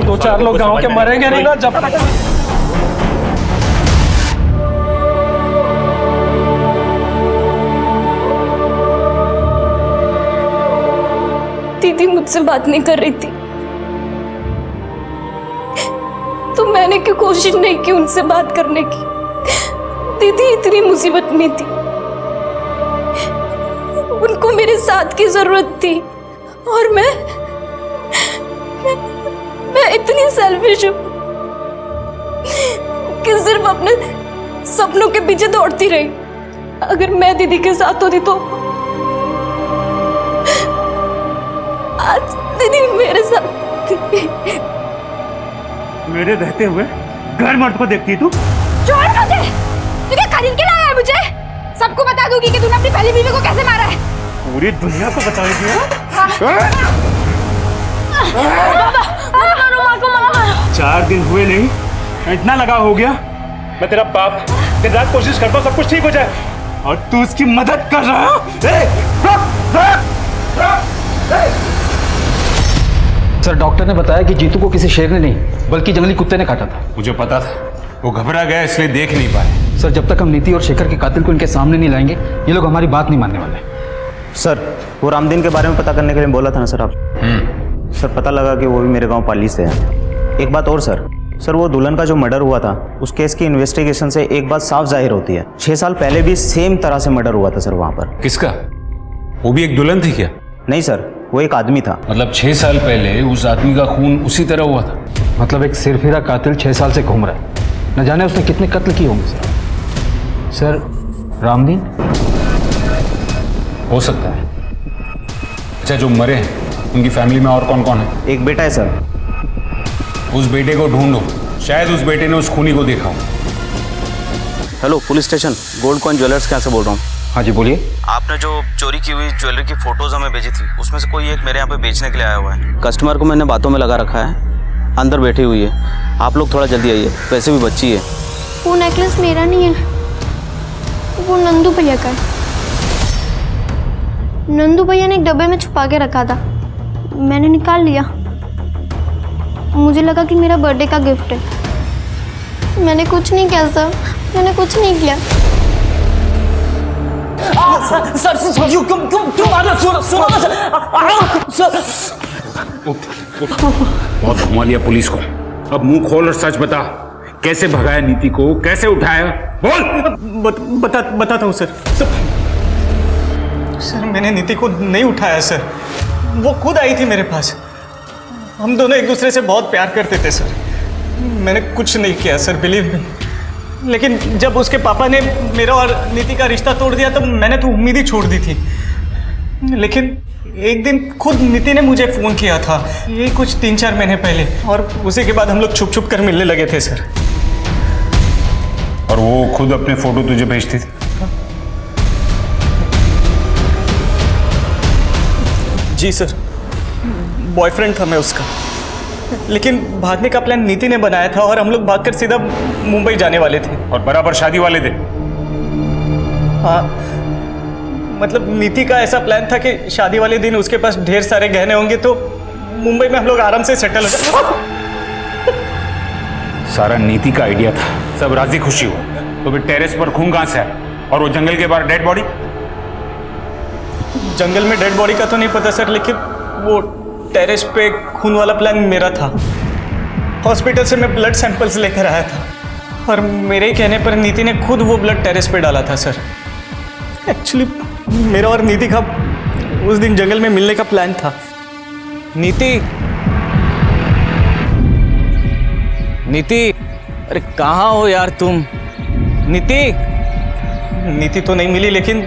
2-4 लोग गांव के मरेंगे नहीं ना जब दीदी मुझसे बात नहीं कर रही थी, तो मैंने क्यों कोशिश नहीं की उनसे बात करने की? दीदी इतनी मुसीबत में थी, उनको मेरे साथ की जरूरत थी, और मैं इतनी सेल्फिश हूं कि सिर्फ अपने सपनों के पीछे दौड़ती रही। अगर मैं दीदी के साथ होती तो आज दीदी मेरे साथ थी। मेरे रहते हुए घर मर्द को देखती तू? छोड़ मुझे! तू क्या खरीद के लाया है मुझे? सबको बता दूंगी कि तूने अपनी पहली बीवी को कैसे मारा है। पूरी दुनिया को बताएगी? 4 दिन हुए नहीं, इतना लगा हो गया। मैं तेरा बाप, दिन रात कोशिश करता हूँ सब कुछ ठीक हो जाए, और तू उसकी मदद कर रहा है। सर डॉक्टर ने बताया कि जीतू को किसी शेर ने नहीं बल्कि जंगली कुत्ते ने काटा था। मुझे पता था, वो घबरा गया इसलिए देख नहीं पाए। सर जब तक हम नीति और शेखर के कातिल को इनके सामने नहीं लाएंगे ये लोग हमारी बात नहीं मानने वाले। सर वो रामदीन के बारे में पता करने के लिए बोला था ना सर आप। सर पता लगा कि वो भी मेरे गांव पाली से है। एक बात और सर वो दुल्हन का जो मर्डर हुआ था उस केस की इन्वेस्टिगेशन से एक बात साफ जाहिर होती है, 6 साल पहले भी सेम तरह से मर्डर हुआ था सर वहाँ पर। किसका? वो भी एक दुल्हन थी क्या? नहीं सर, वो एक आदमी था। मतलब 6 साल पहले उस आदमी का खून उसी तरह हुआ था? मतलब एक सिरफिरा कातिल 6 साल से घूम रहा है, न जाने उसने कितने कत्ल किए होंगे। सर रामदीन हो सकता है। अच्छा जो मरे हैं उनकी फैमिली में और कौन कौन है? एक बेटा है सर। उस बेटे को ढूंढो, शायद उस बेटे ने उस खूनी को देखा हो। Hello police station, gold coin jewellers कहाँ से बोल रहा हूँ। हाँ जी बोलिए। आपने जो चोरी की हुई ज्वेलरी की फोटोज हमें भेजी थी उसमें से कोई एक मेरे यहाँ पे बेचने के लिए आया हुआ है। कस्टमर को मैंने बातों में लगा रखा है, अंदर बैठी हुई है। आप लोग थोड़ा जल्दी आइए, वैसे भी बच्ची है। वो नेकलेस मेरा नहीं है, वो नंदू भैया का है। नंदू भैया ने एक डब्बे में छुपा के रखा था, मैंने निकाल लिया। मुझे लगा कि मेरा बर्थडे का गिफ्ट है। मैंने कुछ नहीं किया सर, मैंने कुछ नहीं किया। सर क्यों मार रहे हो? सुनो ना सर। बहुत घुमा लिया पुलिस को, अब मुंह खोल और सच बता, कैसे भगाया नीति को, कैसे उठाया? बोल। बताता हूँ सर। सर मैंने नीति को नहीं उठाया सर, वो खुद आई थी मेरे पास। हम दोनों एक दूसरे से बहुत प्यार करते थे सर। मैंने कुछ नहीं किया सर, बिलीव मी। लेकिन जब उसके पापा ने मेरा और नीति का रिश्ता तोड़ दिया तब मैंने तो उम्मीद ही छोड़ दी थी। लेकिन एक दिन खुद नीति ने मुझे फ़ोन किया था, ये कुछ 3-4 महीने पहले, और उसी के बाद हम लोग छुप छुप कर मिलने लगे थे सर। और वो खुद अपने फोटो तुझे भेजती थी? जी सर, बॉयफ्रेंड था मैं उसका। लेकिन भागने का प्लान नीति ने बनाया था और हम लोग भागकर सीधा मुंबई जाने वाले थे। और बराबर शादी वाले थे? हाँ, मतलब नीति का ऐसा प्लान था कि शादी वाले दिन उसके पास ढेर सारे गहने होंगे तो मुंबई में हम लोग आराम से सेटल हो जाए। सारा नीति का आइडिया था, सब राजी खुशी हो। तो फिर टेरेस पर खून कहां से आया और वो जंगल के बाहर डेड बॉडी? जंगल में डेड बॉडी का तो नहीं पता सर, लेकिन वो टेरेस पे खून वाला प्लान मेरा था। हॉस्पिटल से मैं ब्लड सैंपल्स लेकर आया था और मेरे ही कहने पर नीति ने खुद वो ब्लड टेरेस पे डाला था सर। एक्चुअली मेरा और नीति का उस दिन जंगल में मिलने का प्लान था। नीति, अरे कहाँ हो यार तुम? नीति तो नहीं मिली, लेकिन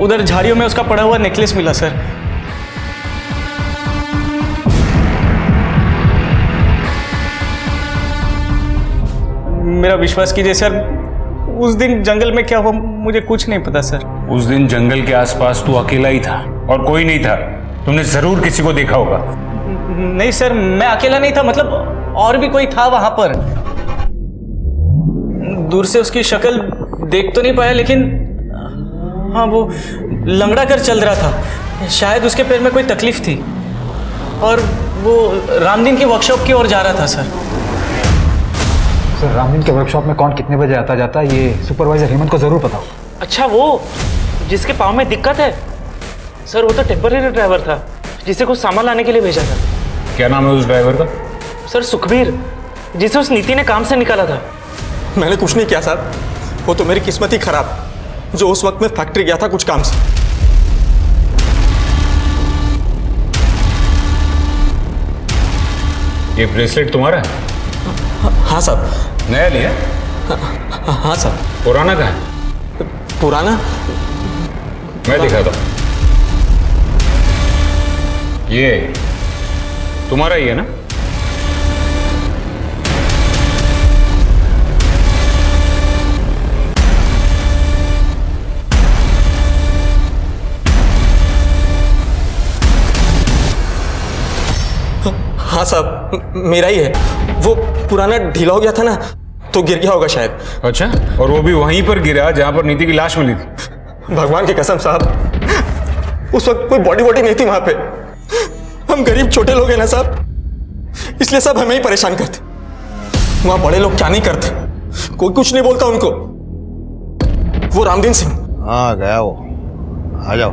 उधर झाड़ियों में उसका पड़ा हुआ नेकलेस मिला सर। मेरा विश्वास कीजिए सर, उस दिन जंगल में क्या हुआ मुझे कुछ नहीं पता सर। उस दिन जंगल के आसपास तू अकेला ही था और कोई नहीं था। तुमने जरूर किसी को देखा होगा। नहीं सर, मैं अकेला नहीं था, मतलब और भी कोई था वहां पर। दूर से उसकी शक्ल देख तो नहीं पाया, लेकिन हाँ वो लंगड़ा कर चल रहा था। शायद उसके पैर में कोई तकलीफ थी और वो रामदीन की वर्कशॉप की ओर जा रहा था सर। सर रामदीन के वर्कशॉप में कौन कितने बजे आता जाता है ये सुपरवाइजर हेमंत को जरूर पता हो। अच्छा, वो जिसके पाँव में दिक्कत है सर, वो तो टेम्पररी ड्राइवर था जिसे कुछ सामान लाने के लिए भेजा था। क्या नाम है उस ड्राइवर का? सर सुखबीर, जिसे उस नीति ने काम से निकाला था। मैंने कुछ नहीं किया सर, वो तो मेरी किस्मत ही खराब जो उस वक्त में फैक्ट्री गया था कुछ काम से। ये ब्रेसलेट तुम्हारा है? हाँ सर। नया लिया? हाँ सर। पुराना कहाँ है? पुराना मैं दिखाता हूँ। ये तुम्हारा ही है ना? हाँ साहब, मेरा ही है। वो पुराना ढीला हो गया था ना, तो गिर गया होगा शायद। अच्छा, और वो भी वहीं पर गिरा जहां पर नीति की लाश मिली थी? भगवान की कसम साहब, उस वक्त कोई बॉडी नहीं थी वहां पे। हम गरीब छोटे लोग हैं ना साहब, इसलिए सब हमें ही परेशान करते। वहां बड़े लोग क्या नहीं करते, कोई कुछ नहीं बोलता उनको। वो रामदीन सिंह, हाँ गया वो, आ जाओ।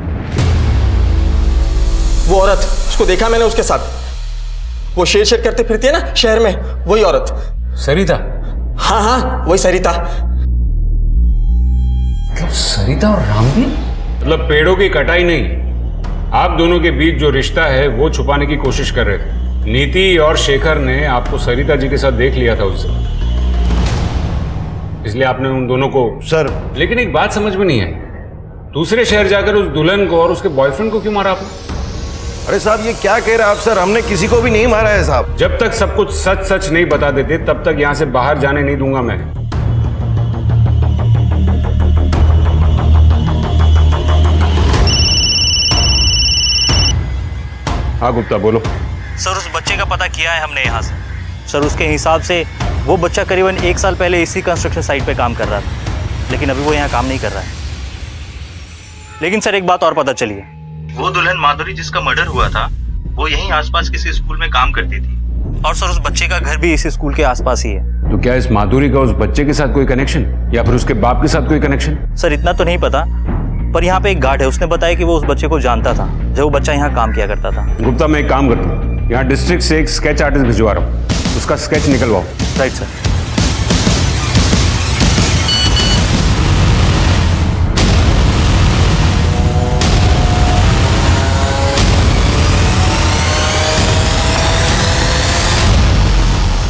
वो औरत, उसको देखा मैंने उसके साथ, वो शेर शेर करते फिरती है ना शहर में, वही औरत। सरिता? हाँ हाँ वही सरिता। मतलब सरिता और रामदीन? मतलब पेड़ों की कटाई नहीं, आप दोनों के बीच जो रिश्ता है वो छुपाने की कोशिश कर रहे थे। नीति और शेखर ने आपको सरिता जी के साथ देख लिया था उससे, इसलिए आपने उन दोनों को। सर लेकिन एक बात समझ में नहीं आई, दूसरे शहर जाकर उस दुल्हन को और उसके बॉयफ्रेंड को क्यों मारा आपने? अरे साहब ये क्या कह रहे हैं आप सर, हमने किसी को भी नहीं मारा है साहब। जब तक सब कुछ सच सच नहीं बता देते तब तक यहां से बाहर जाने नहीं दूंगा मैं। हाँ गुप्ता बोलो। सर उस बच्चे का पता किया है हमने यहाँ से। सर उसके हिसाब से वो बच्चा करीबन 1 साल पहले इसी कंस्ट्रक्शन साइट पे काम कर रहा था, लेकिन अभी वो यहाँ काम नहीं कर रहा है। लेकिन सर एक बात और पता चली है, वो दुल्हन माधुरी जिसका मर्डर हुआ था वो यहीं आसपास किसी स्कूल में काम करती थी, और सर उस बच्चे का घर भी इसी स्कूल के आसपास ही है। तो क्या इस माधुरी का उस बच्चे के साथ कोई कनेक्शन, या फिर उसके बाप के साथ कोई कनेक्शन? सर इतना तो नहीं पता, पर यहाँ पे एक गार्ड है, उसने बताया कि वो उस बच्चे को जानता था जब वो बच्चा यहाँ काम किया करता था। गुप्ता मैं एक काम करता हूँ, यहाँ डिस्ट्रिक्ट से एक स्केच आर्टिस्ट भिजवा रहा हूँ, उसका स्केच निकलवाओ। Right sir.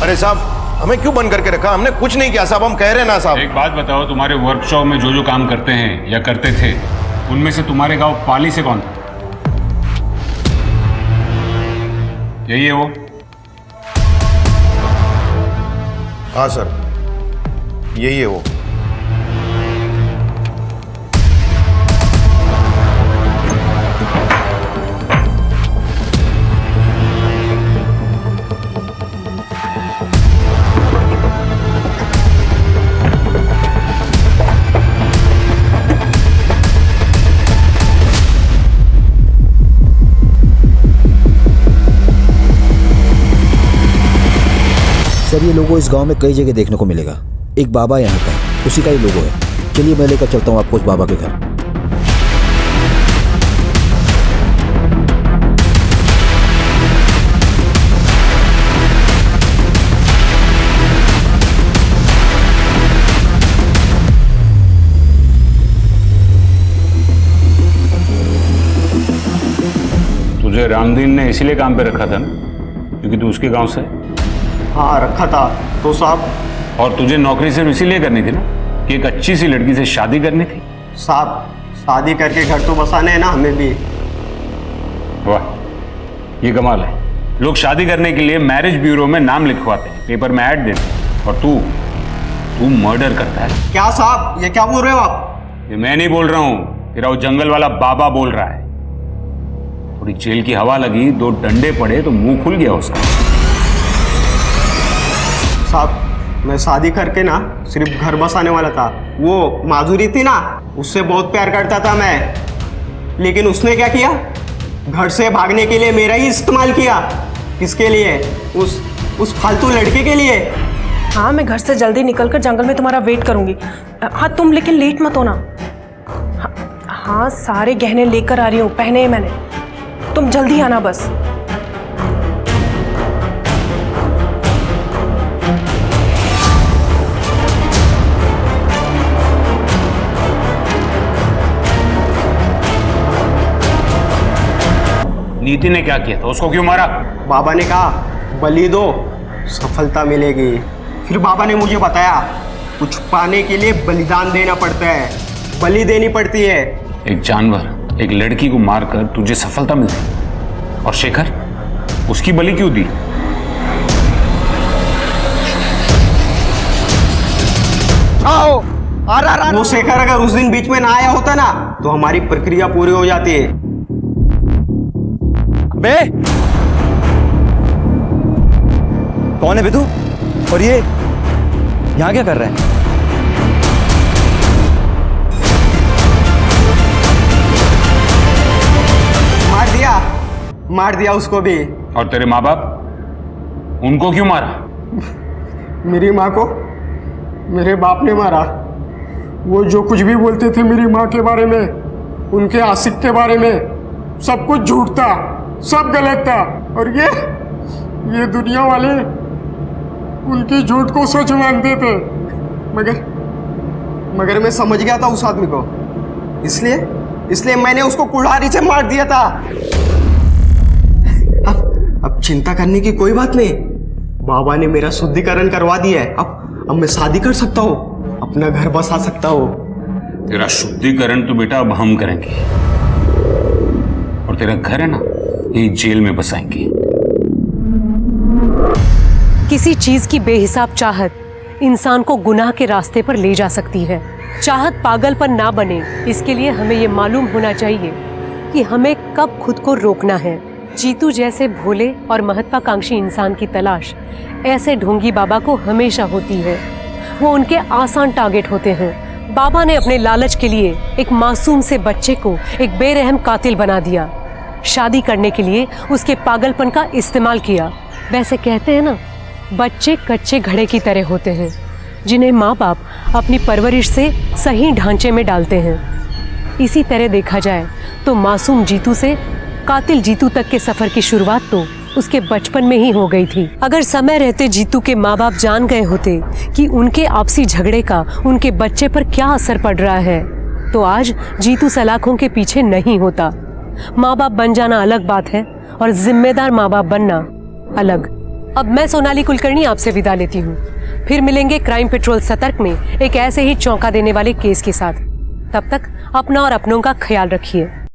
अरे साहब हमें क्यों बंद करके रखा, हमने कुछ नहीं किया साहब, हम कह रहे हैं ना साहब। एक बात बताओ, तुम्हारे वर्कशॉप में जो जो काम करते हैं या करते थे, उनमें से तुम्हारे गांव पाली से कौन था? यही है वो? हाँ सर यही है वो। सर ये लोगो इस गांव में कई जगह देखने को मिलेगा। एक बाबा यहाँ का, उसी का ही लोगो है। चलिए मैं लेकर चलता हूँ आपको उस बाबा के घर। तुझे रामदीन ने इसीलिए काम पे रखा था ना, क्योंकि तू उसके गांव से? हाँ रखा था तो साहब। और तुझे नौकरी सिर्फ इसीलिए करनी थी ना कि एक अच्छी सी लड़की से शादी करनी थी? साहब शादी करके घर तो बसाने हैं ना हमें भी। वाह ये कमाल है, लोग शादी करने के लिए मैरिज ब्यूरो में नाम लिखवाते हैं, पेपर में ऐड देते हैं, और तू मर्डर करता है। क्या साहब ये क्या बोल रहे हो आप? ये मैं नहीं बोल रहा हूँ, तेरा वो जंगल वाला बाबा बोल रहा है। थोड़ी जेल की हवा लगी, 2 डंडे पड़े तो मुंह खुल गया उसका। साहब मैं शादी करके ना सिर्फ घर बसाने वाला था। वो माधुरी थी ना, उससे बहुत प्यार करता था मैं, लेकिन उसने क्या किया, घर से भागने के लिए मेरा ही इस्तेमाल किया। किसके लिए? उस फालतू लड़के के लिए। हाँ मैं घर से जल्दी निकलकर जंगल में तुम्हारा वेट करूंगी। हाँ तुम लेकिन लेट मत होना। हाँ सारे गहने लेकर आ रही हूँ, पहने हैं मैंने, तुम जल्दी आना बस। नीति ने क्या किया था, उसको क्यों मारा? बाबा ने कहा बलि दो सफलता मिलेगी। फिर बाबा ने मुझे बताया कुछ पाने के लिए बलिदान देना पड़ता है, बलि देनी पड़ती है। एक जानवर, एक लड़की को मारकर तुझे सफलता मिलती, और शेखर उसकी बलि क्यों दी? आओ वो शेखर अगर उस दिन बीच में ना आया होता ना तो हमारी प्रक्रिया पूरी हो जाती है। बे कौन है बे तू? और ये यहाँ क्या कर रहे हैं? मार दिया मार दिया उसको भी। और तेरे माँ बाप, उनको क्यों मारा? मेरी माँ को मेरे बाप ने मारा। वो जो कुछ भी बोलते थे मेरी माँ के बारे में, उनके आशिक के बारे में, सब कुछ झूठ था, सब गलत था। और ये दुनिया वाले उनकी झूठ को सच मानते थे। मगर मैं समझ गया था उस आदमी को, इसलिए मैंने उसको कुल्हाड़ी से मार दिया था। अब चिंता करने की कोई बात नहीं। बाबा ने मेरा शुद्धिकरण करवा दिया है। अब मैं शादी कर सकता हूँ, अपना घर बसा सकता हूँ। तेरा शुद्धिकरण तो बेटा अब हम करेंगे, और तेरा घर है ना, ये जेल में बसाएंगे। किसी चीज की बेहिसाब चाहत इंसान को गुनाह के रास्ते पर ले जा सकती है। चाहत पागलपन ना बने, इसके लिए हमें ये मालूम होना चाहिए कि हमें कब खुद को रोकना है। जीतू जैसे भोले और महत्वाकांक्षी इंसान की तलाश ऐसे ढोंगी बाबा को हमेशा होती है। वो उनके आसान टारगेट होते हैं। बाबा ने अपने लालच के लिए एक मासूम से बच्चे को एक बेरहम कातिल बना दिया। शादी करने के लिए उसके पागलपन का इस्तेमाल किया। वैसे कहते हैं ना, बच्चे कच्चे घड़े की तरह होते हैं, जिन्हें माँ बाप अपनी परवरिश से सही ढांचे में डालते हैं। इसी तरह देखा जाए तो मासूम जीतू से कातिल जीतू तक के सफर की शुरुआत तो उसके बचपन में ही हो गई थी। अगर समय रहते जीतू के माँ बाप जान गए होते कि उनके आपसी झगड़े का उनके बच्चे पर क्या असर पड़ रहा है, तो आज जीतू सलाखों के पीछे नहीं होता। माँ बाप बन जाना अलग बात है और जिम्मेदार माँ बाप बनना अलग। अब मैं सोनाली कुलकर्णी आपसे विदा लेती हूँ। फिर मिलेंगे क्राइम पेट्रोल सतर्क में एक ऐसे ही चौंका देने वाले केस के साथ। तब तक अपना और अपनों का ख्याल रखिए।